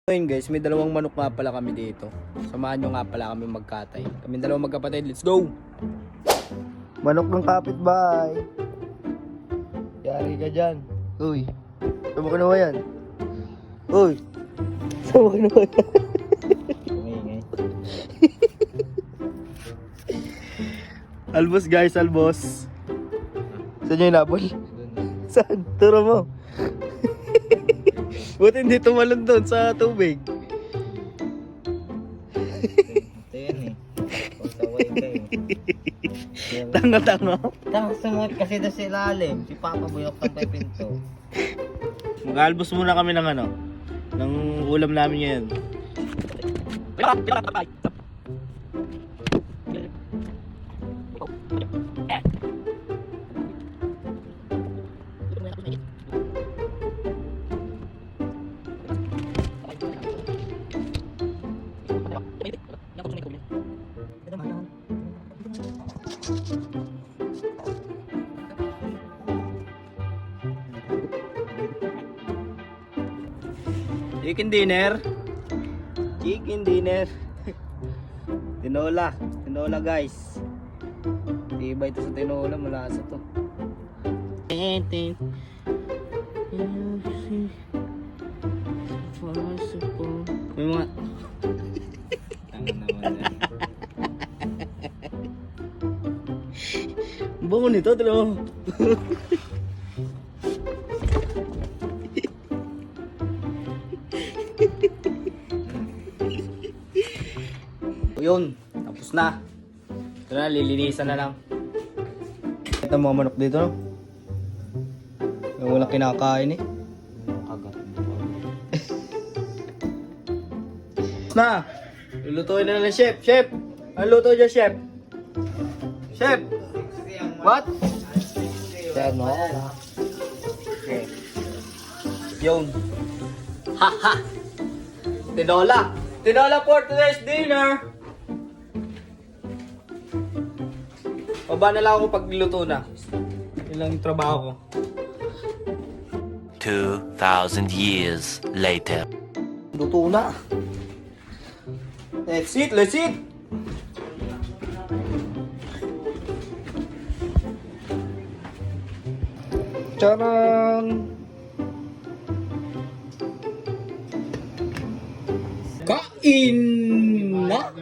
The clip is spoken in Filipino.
Ngayon guys, may dalawang manok nga pala kami dito. Samahan nyo nga pala kami magkatay. Kami dalawang magkapatid, let's go! Manok ng kapitbahay. Yari ka dyan. Uy, saan mo kinuha yan? Uy, saan mo kinuha yan? Albos guys, albos. Saan nyo inabol? Saan? Turo mo. Buti hindi tumalon doon sa tubig. Ito yan eh. Pasaway kayo. Tanga-tanga. Sumunod kasi doon sa ilalim. Si Papa buyok pa yung pinto. Mag-albos muna kami ng ano, ng ulam namin ngayon. Chicken dinner. Chicken dinner. Tinola. Tinola guys. Iba ito sa tinola. Malasa to. May mga Tanga naman yan. bango nito. Talo. Yun, tapos na. Ito na, lilinisan na lang. Ito mga manok dito, no? Yung walang kinakain eh. Kagat. Tapos na! Lulutuin na lang, chef! Chef! Ano luto dyan, chef? Chef! What? Chef, no? Okay. Yun. Ha ha! Tinola! Tinola for today's dinner! Baba na lang ako pag niluto na. Yun lang yung trabaho ko. 2,000 years later. Luto na. Let's eat, let's eat! Tcharam! Kain na!